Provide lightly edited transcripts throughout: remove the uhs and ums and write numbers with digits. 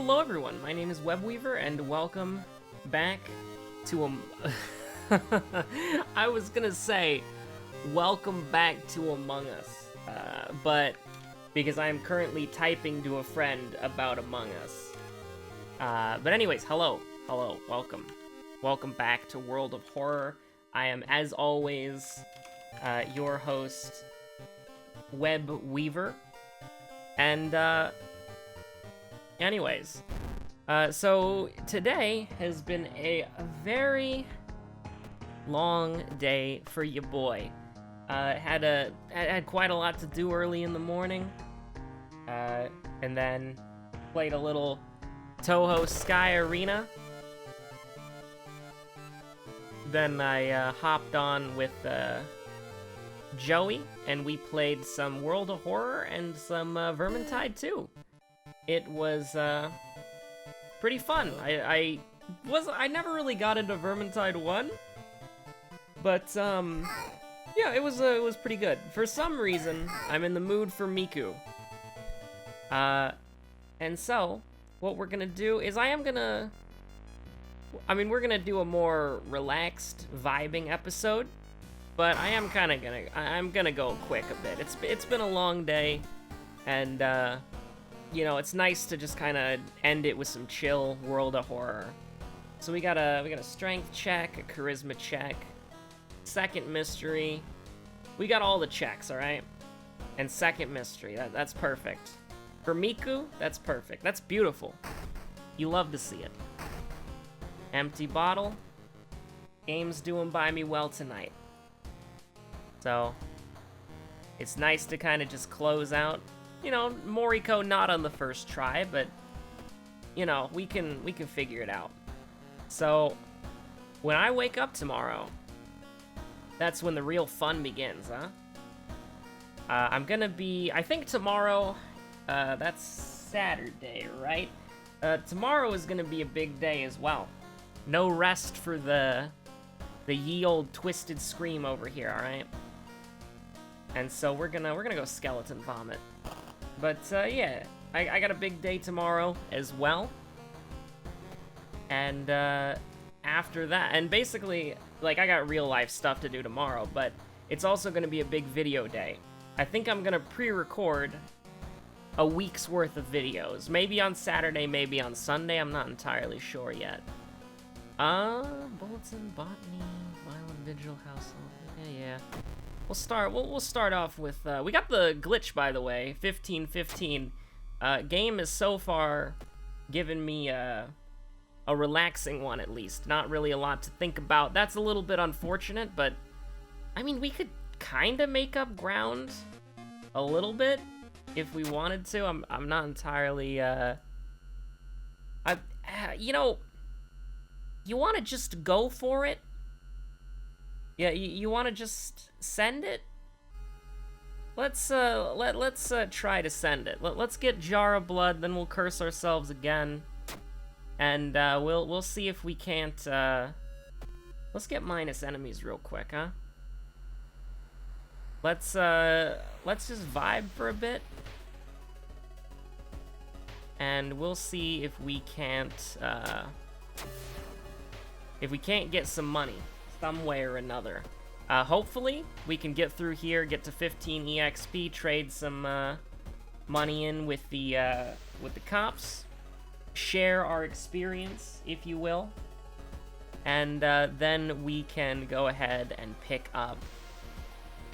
Hello everyone, my name is Webweaver, and welcome back to I was gonna say, welcome back to Among Us, but because I am currently typing to a friend about Among Us. But anyways, hello, welcome. Welcome back to World of Horror. I am, as always, your host, Webweaver, and, anyways, so today has been a very long day for ya boy. Had quite a lot to do early in the morning, and then played a little Toho Sky Arena. Then I hopped on with Joey, and we played some World of Horror and some Vermintide 2. It was pretty fun. I never really got into Vermintide 1, but yeah, it was pretty good. For some reason, I'm in the mood for Miku. And so what we're gonna do is we're gonna do a more relaxed, vibing episode, but I'm gonna go quick a bit. It's been a long day, and you know, it's nice to just kind of end it with some chill World of Horror. So we got a strength check, a charisma check, second mystery. We got all the checks, all right? And second mystery, that's perfect. For Miku, that's perfect. That's beautiful. You love to see it. Empty bottle. Game's doing by me well tonight. So it's nice to kind of just close out. You know, Moriko not on the first try, but you know, we can figure it out. So when I wake up tomorrow, that's when the real fun begins, huh? I think tomorrow, that's Saturday, right? Tomorrow is gonna be a big day as well. No rest for the ye old twisted scream over here, all right? And so we're gonna go skeleton vomit. But yeah, I got a big day tomorrow as well. And after that, and basically, like, I got real life stuff to do tomorrow, but it's also gonna be a big video day. I think I'm gonna pre-record a week's worth of videos. Maybe on Saturday, maybe on Sunday, I'm not entirely sure yet. Bulletin, botany, violent vigil, household, yeah. We'll start off with, we got the glitch, by the way, 15-15. Game is so far given me a relaxing one, at least. Not really a lot to think about. That's a little bit unfortunate, but I mean, we could kind of make up ground a little bit if we wanted to. I'm not entirely, you know, you want to just go for it? Yeah, you want to just send it? Let's try to send it. Let's get Jar of Blood, then we'll curse ourselves again, and we'll see if we can't. Let's get minus enemies real quick, huh? Let's just vibe for a bit, and we'll see if we can't get some money some way or another. Hopefully we can get through here, get to 15 EXP, trade some money in with the cops, share our experience, if you will, and then we can go ahead and pick up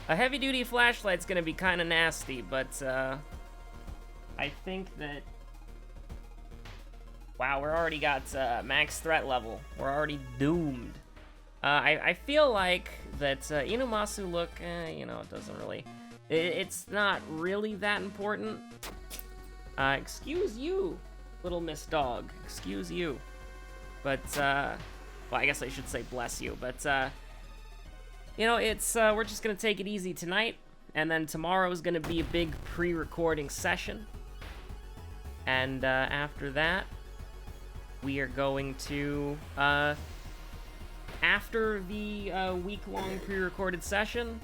a heavy-duty flashlight's gonna be kind of nasty, but I think that, wow, we're already got max threat level. We're already doomed. I feel like that Inumasu look, you know, it doesn't really, it's not really that important. Excuse you, little Miss Dog, excuse you. But, well, I guess I should say bless you, but, you know, it's, we're just gonna take it easy tonight, and then tomorrow is gonna be a big pre-recording session. And, after that, we are going to, after the week-long pre-recorded session,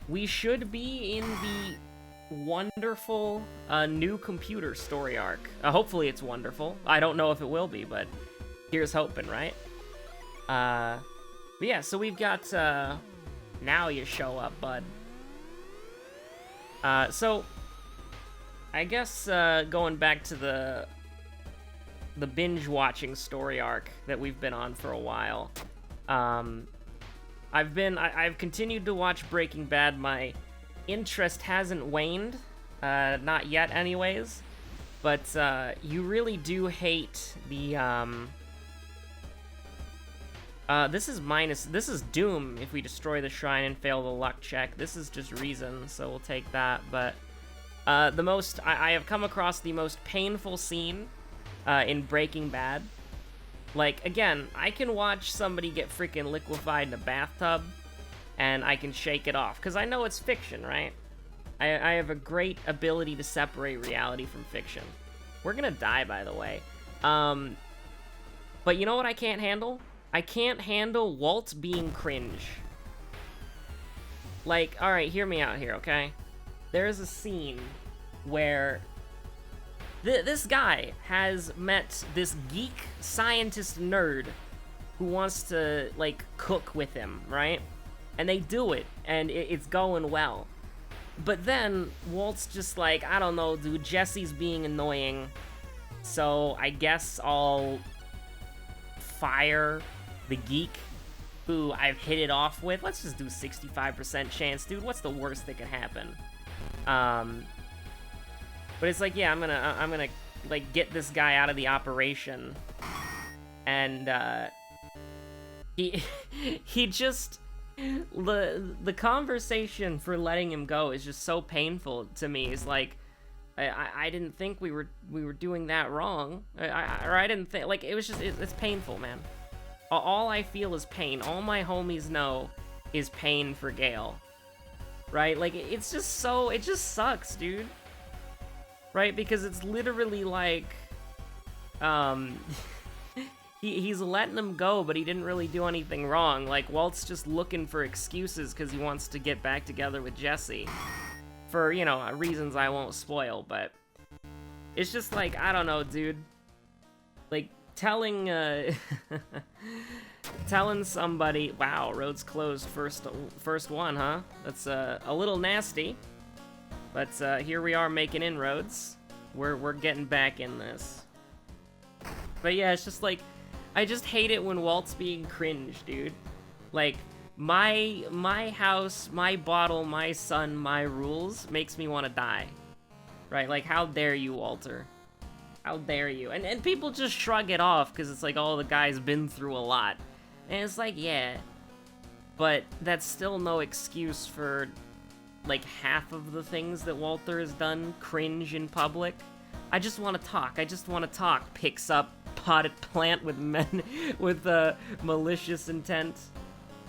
we should be in the wonderful new computer story arc. Hopefully it's wonderful. I don't know if it will be, but here's hoping, right? But yeah, so we've got, now you show up, bud. So, I guess, going back to the binge-watching story arc that we've been on for a while, I've continued to watch Breaking Bad. My interest hasn't waned, not yet anyways, but, you really do hate the, this is Doom if we destroy the shrine and fail the luck check. This is just reason, so we'll take that, but, I have come across the most painful scene, in Breaking Bad. Like, again, I can watch somebody get freaking liquefied in a bathtub, and I can shake it off, because I know it's fiction, right? I have a great ability to separate reality from fiction. We're gonna die, by the way. But you know what I can't handle? I can't handle Walt being cringe. Like, alright, hear me out here, okay? There's a scene where this guy has met this geek scientist nerd who wants to, like, cook with him, right? And they do it, and it's going well. But then, Walt's just like, I don't know, dude, Jesse's being annoying, so I guess I'll fire the geek who I've hit it off with. Let's just do 65% chance, dude. What's the worst that could happen? But it's like, yeah, I'm gonna like get this guy out of the operation, and he just the conversation for letting him go is just so painful to me. It's like, I didn't think we were doing that wrong, I didn't think, like, it was just it's painful, man. All I feel is pain. All my homies know is pain for Gale, right? Like, it's just so, it just sucks, dude. Right, because it's literally like, he's letting him go, but he didn't really do anything wrong. Like, Walt's just looking for excuses because he wants to get back together with Jesse. For, you know, reasons I won't spoil, but it's just like, I don't know, dude. Like, telling somebody, wow, road's closed, first one, huh? That's a little nasty. But here we are making inroads. We're getting back in this. But yeah, it's just like, I just hate it when Walt's being cringe, dude. Like, my house, my bottle, my son, my rules makes me want to die. Right? Like, how dare you, Walter? How dare you? And people just shrug it off because it's like, oh, the guy's been through a lot. And it's like, yeah. But that's still no excuse for, like, half of the things that Walter has done cringe in public. I just want to talk. I just want to talk. Picks up potted plant with men with malicious intent.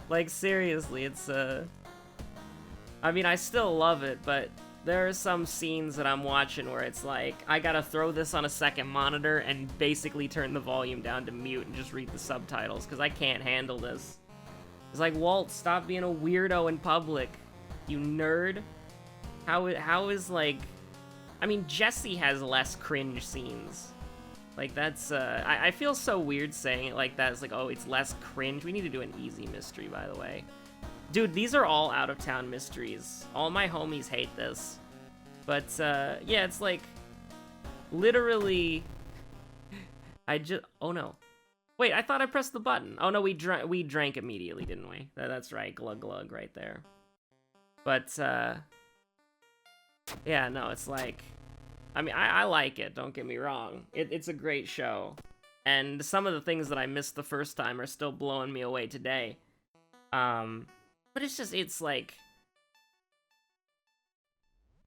Like, seriously, it's I mean, I still love it, but there are some scenes that I'm watching where it's like, I gotta throw this on a second monitor and basically turn the volume down to mute and just read the subtitles, because I can't handle this. It's like, Walt, stop being a weirdo in public, you nerd. How is, like... I mean, Jesse has less cringe scenes. Like, that's, I feel so weird saying it like that. It's like, oh, it's less cringe. We need to do an easy mystery, by the way. Dude, these are all out-of-town mysteries. All my homies hate this. But, yeah, it's like, literally, oh no. Wait, I thought I pressed the button. Oh no, we drank immediately, didn't we? That's right, glug glug right there. But, yeah, no, it's like, I mean, I like it, don't get me wrong. It's a great show. And some of the things that I missed the first time are still blowing me away today. But it's just, it's like,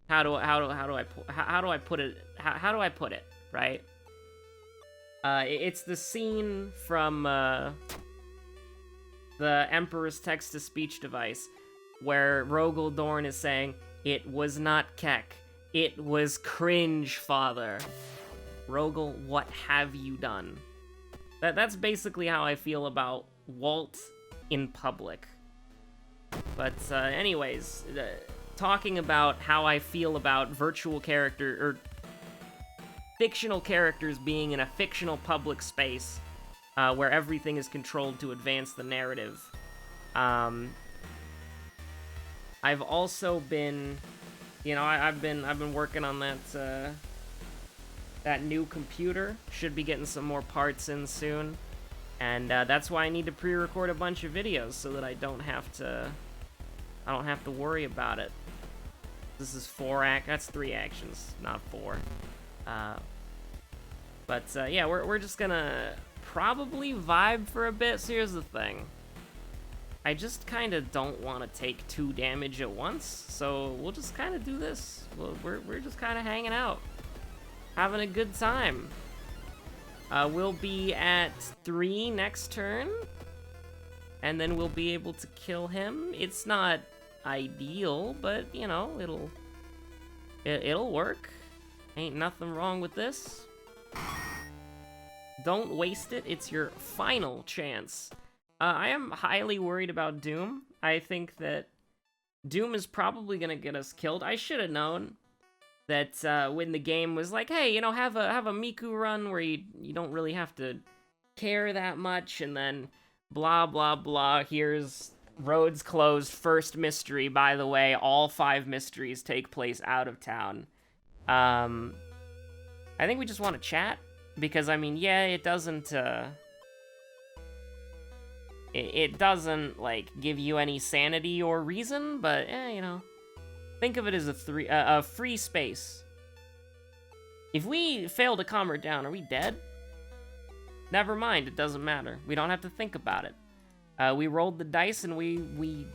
how do I put it, right? It's the scene from, the Emperor's text-to-speech device, where Rogel Dorn is saying, "It was not Keck. It was cringe, father." Rogel, what have you done? That's basically how I feel about Walt in public. But, anyways, talking about how I feel about virtual character, or fictional characters being in a fictional public space, where everything is controlled to advance the narrative. I've also been, you know, I've been working on that new computer. Should be getting some more parts in soon, and that's why I need to pre-record a bunch of videos so that I don't have to worry about it. This is that's 3 actions, not 4. But yeah, we're just gonna probably vibe for a bit. So here's the thing. I just kind of don't want to take 2 damage at once, so we'll just kind of do this. We're just kind of hanging out, having a good time. We'll be at 3 next turn, and then we'll be able to kill him. It's not ideal, but you know, it'll work. Ain't nothing wrong with this. Don't waste it. It's your final chance. I am highly worried about Doom. I think that Doom is probably gonna get us killed. I should have known that when the game was like, hey, you know, have a Miku run where you don't really have to care that much, and then blah blah blah. Here's roads closed. First mystery, by the way. All 5 mysteries take place out of town. I think we just want to chat because I mean, yeah, it doesn't. It doesn't, like, give you any sanity or reason, but, you know, think of it as a free space. If we fail to calm her down, are we dead? Never mind, it doesn't matter. We don't have to think about it. We rolled the dice, and we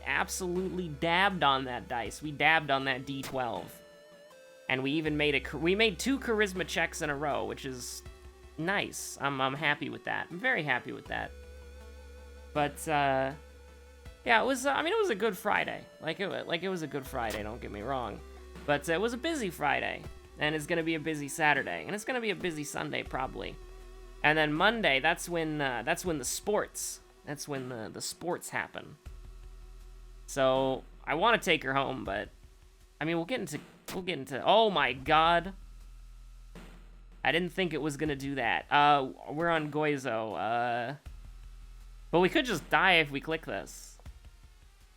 absolutely dabbed on that dice. We dabbed on that D12. And we even made 2 charisma checks in a row, which is nice. I'm happy with that. I'm very happy with that. But, yeah, it was, I mean, it was a good Friday. It was a good Friday, don't get me wrong. But it was a busy Friday, and it's gonna be a busy Saturday, and it's gonna be a busy Sunday, probably. And then Monday, that's when the sports happen. So, I want to take her home, but, I mean, we'll get into, oh my god. I didn't think it was gonna do that. We're on Goizo, but we could just die if we click this.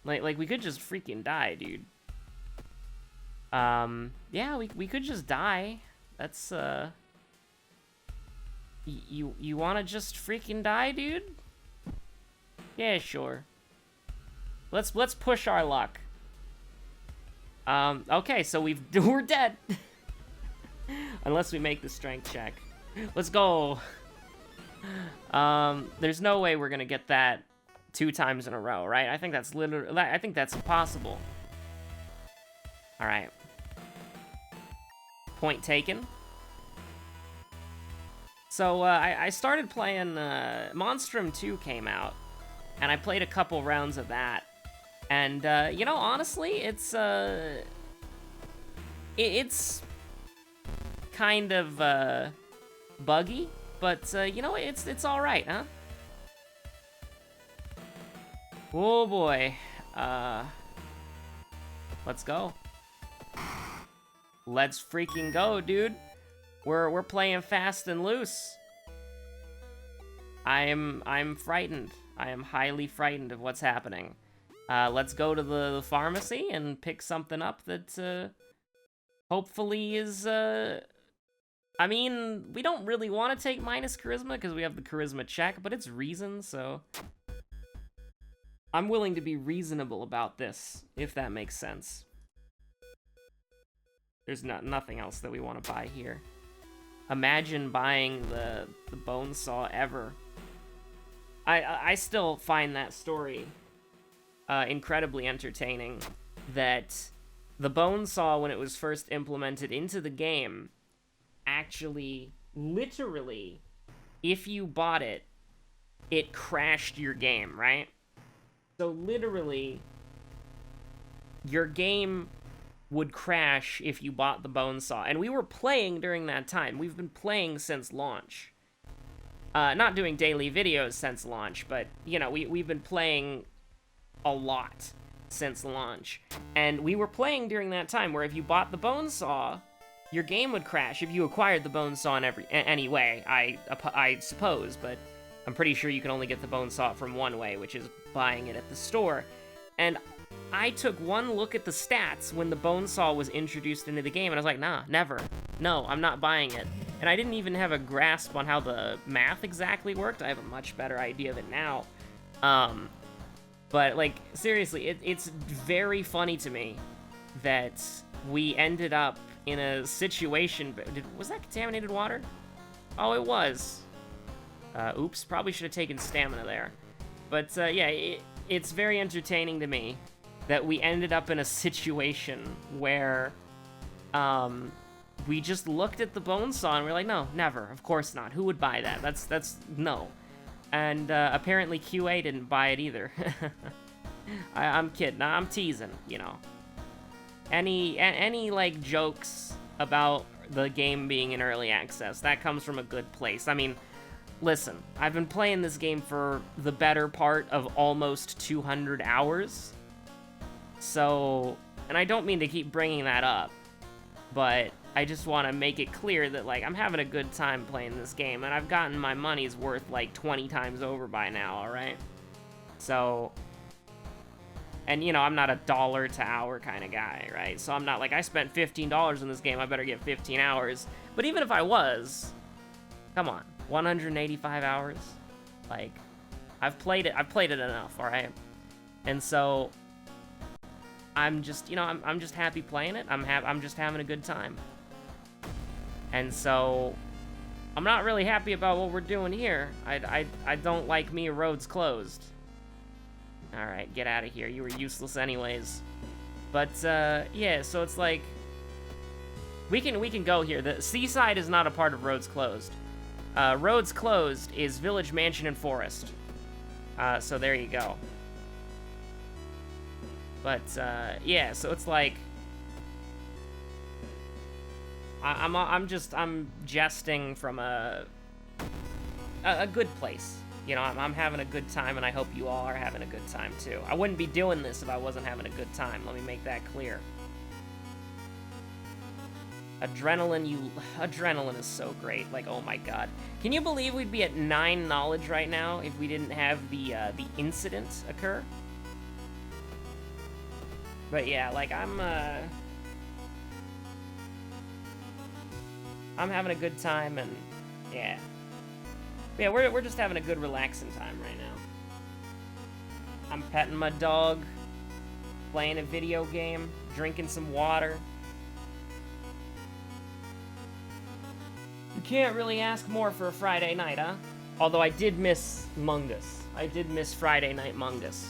Like we could just freaking die, dude. Yeah, we could just die. That's, you wanna just freaking die, dude? Yeah, sure. Let's push our luck. Okay, so we're dead. Unless we make the strength check. Let's go. There's no way we're gonna get that 2 times in a row, right? I think that's impossible. All right. Point taken. So, I started playing, Monstrum 2 came out, and I played a couple rounds of that. And, you know, honestly, it's kind of, buggy. But, you know, it's alright, huh? Oh boy. Let's go. Let's freaking go, dude. We're playing fast and loose. I'm frightened. I am highly frightened of what's happening. Let's go to the pharmacy and pick something up that, hopefully is, I mean, we don't really want to take minus charisma because we have the charisma check, but it's reason, so I'm willing to be reasonable about this, if that makes sense. There's nothing else that we want to buy here. Imagine buying the bone saw ever. I still find that story incredibly entertaining, that the bone saw, when it was first implemented into the game, actually, literally, if you bought it, it crashed your game, right? So literally, your game would crash if you bought the bone saw. And we were playing during that time. We've been playing since launch. Not doing daily videos since launch, but, you know, we've been playing a lot since launch. And we were playing during that time where if you bought the bone saw, your game would crash if you acquired the bone saw in any way, I suppose, but I'm pretty sure you can only get the bone saw from one way, which is buying it at the store. And I took one look at the stats when the bone saw was introduced into the game, and I was like, nah, never. No, I'm not buying it. And I didn't even have a grasp on how the math exactly worked. I have a much better idea of it now. But, like, seriously, it's very funny to me that we ended up in a situation... Was that contaminated water? Oh, it was. Oops, probably should have taken stamina there. But, yeah, it's very entertaining to me that we ended up in a situation where we just looked at the bone saw and we're like, no, never, of course not. Who would buy that? That's no. And apparently QA didn't buy it either. I'm kidding. I'm teasing, you know. Any like jokes about the game being in early access, that comes from a good place. I mean, listen, I've been playing this game for the better part of almost 200 hours. So, and I don't mean to keep bringing that up, but I just want to make it clear that, like, I'm having a good time playing this game, and I've gotten my money's worth, like, 20 times over by now, alright? So, and, you know, I'm not a dollar to hour kind of guy, right? So I'm not like, I spent $15 in this game, I better get 15 hours. But even if I was, come on, 185 hours? Like, I've played it enough, alright? And so, I'm just, you know, I'm just happy playing it. I'm just having a good time. And so, I'm not really happy about what we're doing here. I don't like me roads closed. Alright, get out of here. You were useless anyways. But, yeah, so it's like, we can go here. The seaside is not a part of roads closed. Roads closed is village, mansion, and forest. So there you go. But, yeah, so it's like, I'm jesting from a good place. You know, I'm having a good time, and I hope you all are having a good time, too. I wouldn't be doing this if I wasn't having a good time. Let me make that clear. Adrenaline is so great. Like, oh my god. Can you believe we'd be at 9 knowledge right now if we didn't have the incident occur? But yeah, like, I'm having a good time, and yeah. Yeah, we're just having a good relaxing time right now. I'm petting my dog, playing a video game, drinking some water. You can't really ask more for a Friday night, huh? Although I did miss Mungus. I did miss Friday Night Mungus.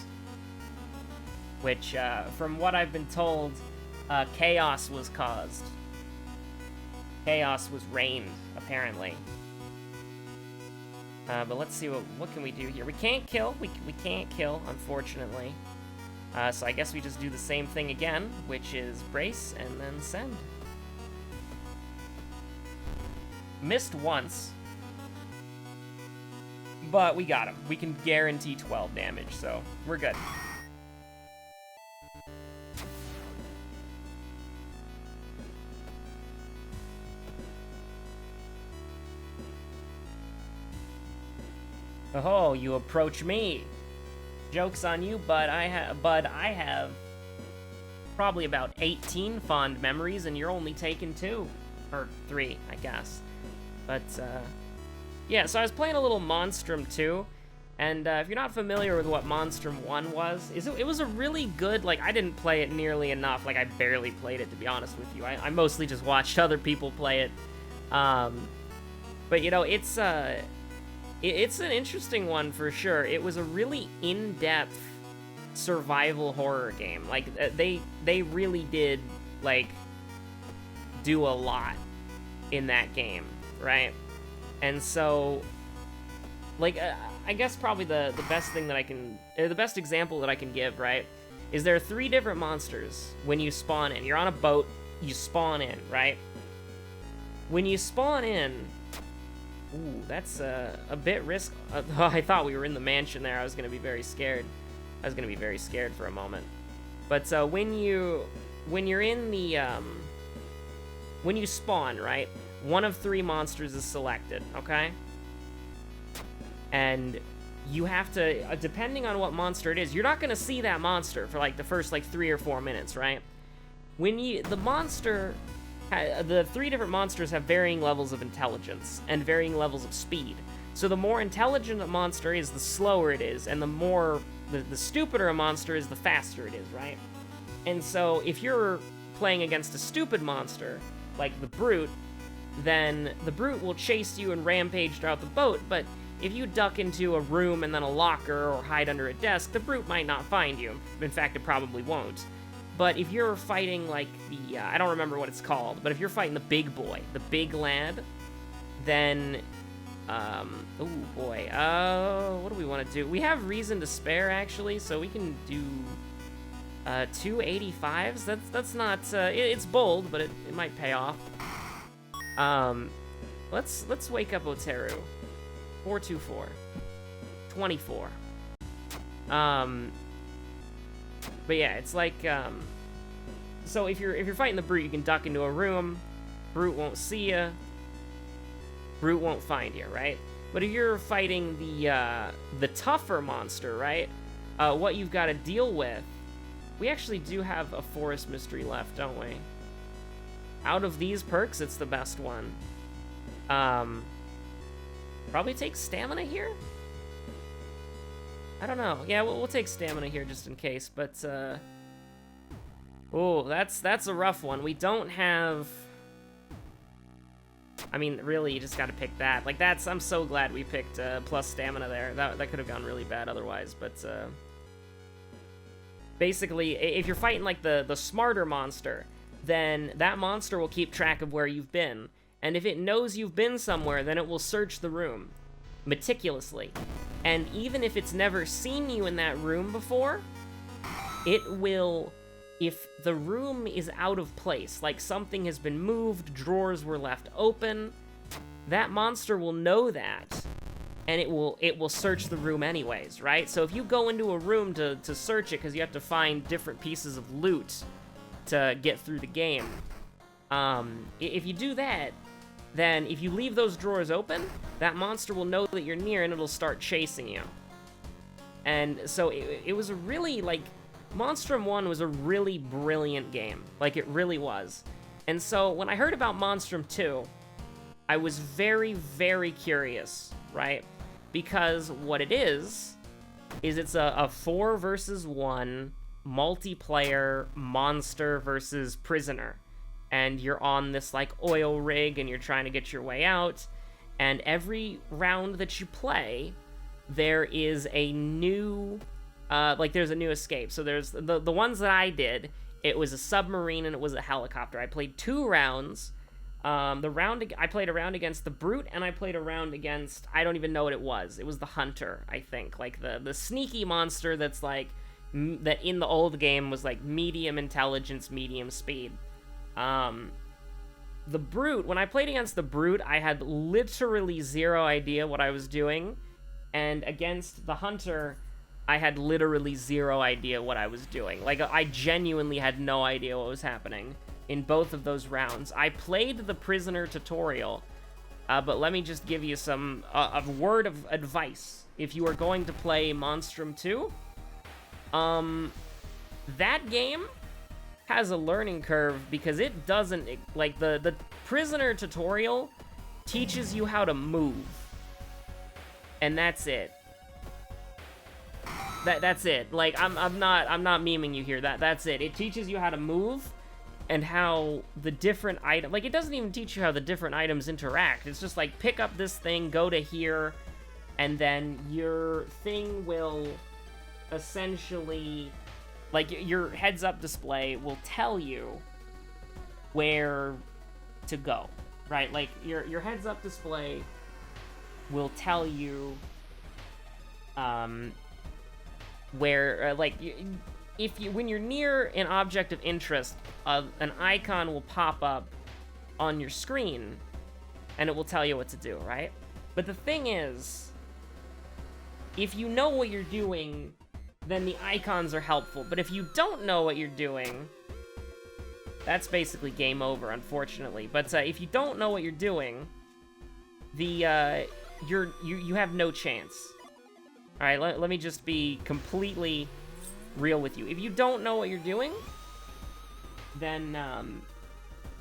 Which, from what I've been told, chaos was caused. Chaos was reigned, apparently. But let's see, what can we do here? We can't kill. We can't kill, unfortunately. So I guess we just do the same thing again, which is brace and then send. Missed once. But we got him. We can guarantee 12 damage, so we're good. Oh, you approach me. Joke's on you, but I have probably about 18 fond memories, and you're only taking 2. Or 3, I guess. But, yeah, so I was playing a little Monstrum 2, and if you're not familiar with what Monstrum 1 was, it was a really good, like, I didn't play it nearly enough, like, I barely played it, to be honest with you. I mostly just watched other people play it. But, you know, it's an interesting one for sure. It was a really in-depth survival horror game. Like, they really did, like, do a lot in that game, right? And so, like, I guess probably the best thing that the best example that I can give, right, is there are 3 different monsters when you spawn in. You're on a boat, you spawn in, right? When you spawn in, ooh, that's a bit risky. I thought we were in the mansion there. I was going to be very scared. I was going to be very scared for a moment. But when you're in the when you spawn, right? One of 3 monsters is selected, okay? And you have to, depending on what monster it is, you're not gonna see that monster for like the first like 3 or 4 minutes, right? When the 3 different monsters have varying levels of intelligence and varying levels of speed. So the more intelligent a monster is, the slower it is, and the stupider a monster is, the faster it is, right? And so if you're playing against a stupid monster, like the Brute, then the Brute will chase you and rampage throughout the boat, but if you duck into a room and then a locker or hide under a desk, the Brute might not find you. In fact, it probably won't. But if you're fighting, like, the, I don't remember what it's called, but if you're fighting the big boy, the big lad, then, oh boy, what do we want to do? We have reason to spare, actually, so we can do, 2 85s. That's not, it's bold, but it might pay off. Let's wake up Oteru. 424. 24. But yeah, it's like, so if you're fighting the Brute, you can duck into a room, Brute won't see you, Brute won't find you, right? But if you're fighting the tougher monster, right, what you've got to deal with, we actually do have a Forest Mystery left, don't we? Out of these perks, it's the best one. Probably take Stamina here? I don't know. Yeah, we'll take Stamina here just in case, but, oh, that's a rough one. We don't have... I mean, really, you just gotta pick that. Like, I'm so glad we picked, plus Stamina there. That could have gone really bad otherwise, but, basically, if you're fighting, like, the smarter monster, then that monster will keep track of where you've been. And if it knows you've been somewhere, then it will search the room meticulously. And even if it's never seen you in that room before, it will, if the room is out of place, like something has been moved, drawers were left open, that monster will know that, and it will search the room anyways, right? So if you go into a room to search it, because you have to find different pieces of loot to get through the game, if you do that, then if you leave those drawers open, that monster will know that you're near and it'll start chasing you. And so it was a really, like, Monstrum 1 was a really brilliant game. Like, it really was. And so when I heard about Monstrum 2, I was very, very curious, right? Because what it is it's a 4 versus 1 multiplayer monster versus prisoner. And you're on this, like, oil rig, and you're trying to get your way out, and every round that you play, there is a new, there's a new escape. So there's, the ones that I did, it was a submarine and it was a helicopter. I played 2 rounds. I played a round against the Brute, and I played a round against, I don't even know what it was. It was the Hunter, I think. Like, the sneaky monster that's, like, that in the old game was, like, medium intelligence, medium speed. The Brute, when I played against the Brute, I had literally 0 idea what I was doing, and against the Hunter, I had literally 0 idea what I was doing. Like, I genuinely had no idea what was happening in both of those rounds. I played the Prisoner tutorial, but let me just give you some, a word of advice. If you are going to play Monstrum 2, that game has a learning curve because it doesn't, like, the Prisoner tutorial teaches you how to move, and that's it. That's it. Like, I'm not memeing you here. That's it. It teaches you how to move and how the different item, like, it doesn't even teach you how the different items interact. It's just like, pick up this thing, go to here, and then your thing will essentially, like, your heads-up display will tell you where to go, right? Like, your heads-up display will tell you, where, like, when you're near an object of interest, an icon will pop up on your screen, and it will tell you what to do, right? But the thing is, if you know what you're doing, then the icons are helpful. But if you don't know what you're doing, that's basically game over, unfortunately. But if you don't know what you're doing, you have no chance. All right, let me just be completely real with you. If you don't know what you're doing, then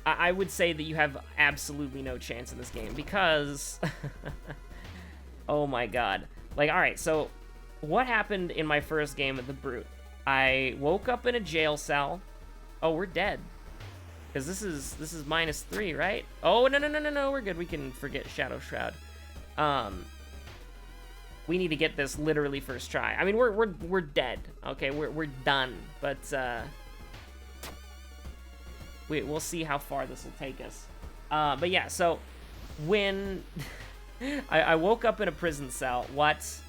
I would say that you have absolutely no chance in this game because, oh my god. Like, all right, so what happened in my first game of the Brute? I woke up in a jail cell. Oh, we're dead. Because this is -3, right? Oh, no, we're good. We can forget Shadow Shroud. We need to get this literally first try. I mean, we're dead. Okay, we're done. But we'll see how far this will take us. But yeah, so when I woke up in a prison cell. What?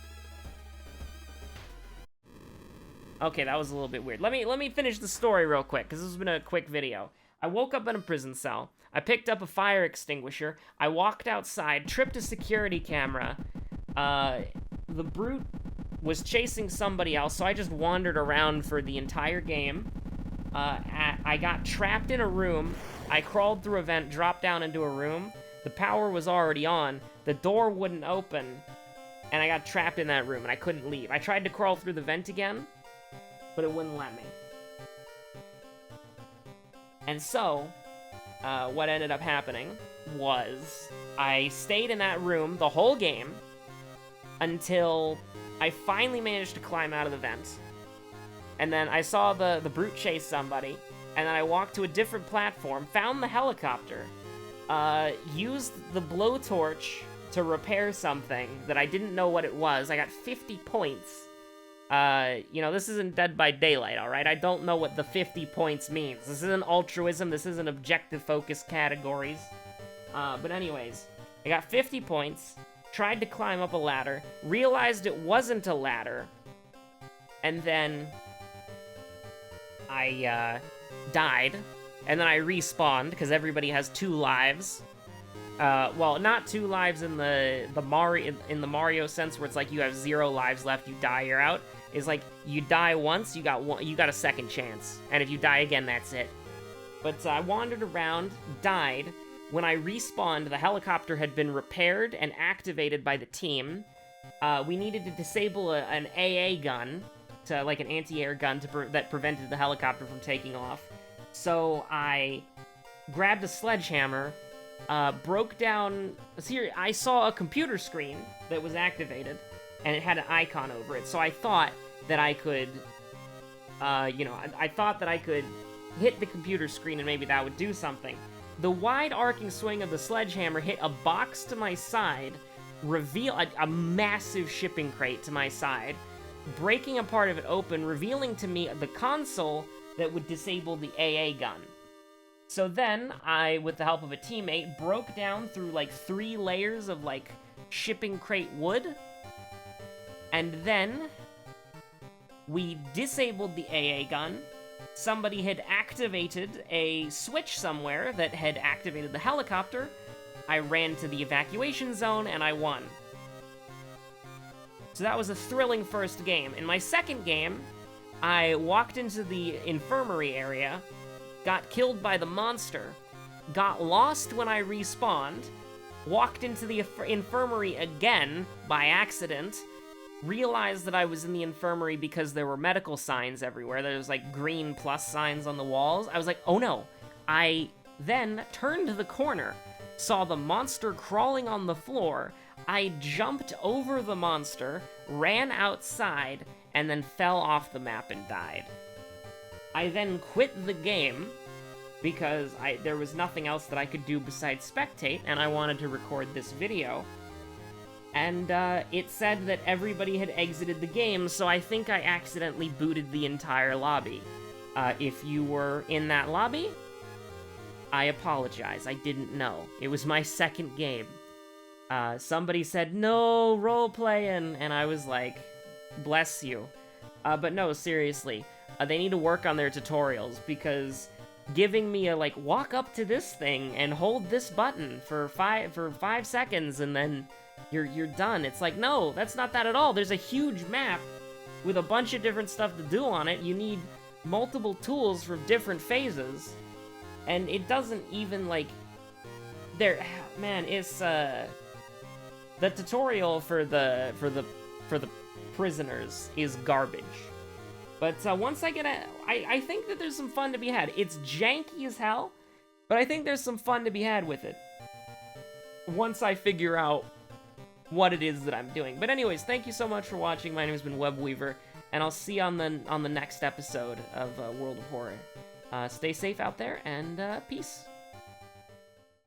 Okay, that was a little bit weird. Let me finish the story real quick, because this has been a quick video. I woke up in a prison cell. I picked up a fire extinguisher. I walked outside, tripped a security camera. The Brute was chasing somebody else, so I just wandered around for the entire game. I got trapped in a room. I crawled through a vent, dropped down into a room. The power was already on. The door wouldn't open, and I got trapped in that room, and I couldn't leave. I tried to crawl through the vent again, but it wouldn't let me. And so, what ended up happening was I stayed in that room the whole game until I finally managed to climb out of the vent. And then I saw the Brute chase somebody, and then I walked to a different platform, found the helicopter, used the blowtorch to repair something that I didn't know what it was. I got 50 points. You know, this isn't Dead by Daylight, alright? I don't know what the 50 points means. This isn't altruism, this isn't objective focus categories. But anyways, I got 50 points, tried to climb up a ladder, realized it wasn't a ladder, and then I, died, and then I respawned, because everybody has 2 lives. Well, not 2 lives in the Mario sense, where it's like you have 0 lives left, you die, you're out. It's like, you die once, you got a second chance, and if you die again, that's it. But I wandered around, died. When I respawned, the helicopter had been repaired and activated by the team. We needed to disable an AA gun, like an anti-air gun that prevented the helicopter from taking off. So I grabbed a sledgehammer, broke down... See, I saw a computer screen that was activated, and it had an icon over it. So I thought that I could, you know, I thought that I could hit the computer screen and maybe that would do something. The wide arcing swing of the sledgehammer hit a box to my side, reveal a massive shipping crate to my side, breaking a part of it open, revealing to me the console that would disable the AA gun. So then, I, with the help of a teammate, broke down through like 3 layers of like shipping crate wood, and then we disabled the AA gun. Somebody had activated a switch somewhere that had activated the helicopter. I ran to the evacuation zone and I won. So that was a thrilling first game. In my second game, I walked into the infirmary area, got killed by the monster, got lost when I respawned, walked into the infirmary again by accident, realized that I was in the infirmary because there were medical signs everywhere. There was like green plus signs on the walls. I was like, oh no. I then turned the corner, saw the monster crawling on the floor. I jumped over the monster, ran outside, and then fell off the map and died. I then quit the game because there was nothing else that I could do besides spectate, and I wanted to record this video. And it said that everybody had exited the game, so I think I accidentally booted the entire lobby. If you were in that lobby, I apologize. I didn't know. It was my second game. Somebody said, no, role-playing, and I was like, bless you. But no, seriously, they need to work on their tutorials, because giving me a, like, walk up to this thing and hold this button for 5 seconds and then you're done. It's like, no, that's not that at all. There's a huge map with a bunch of different stuff to do on it. You need multiple tools for different phases, and it doesn't even, like, man, it's, the tutorial for the prisoners is garbage. But once I get I think that there's some fun to be had. It's janky as hell, but I think there's some fun to be had with it once I figure out what it is that I'm doing. But anyways, thank you so much for watching. My name has been Webweaver, and I'll see you on the next episode of World of Horror. Stay safe out there, and peace.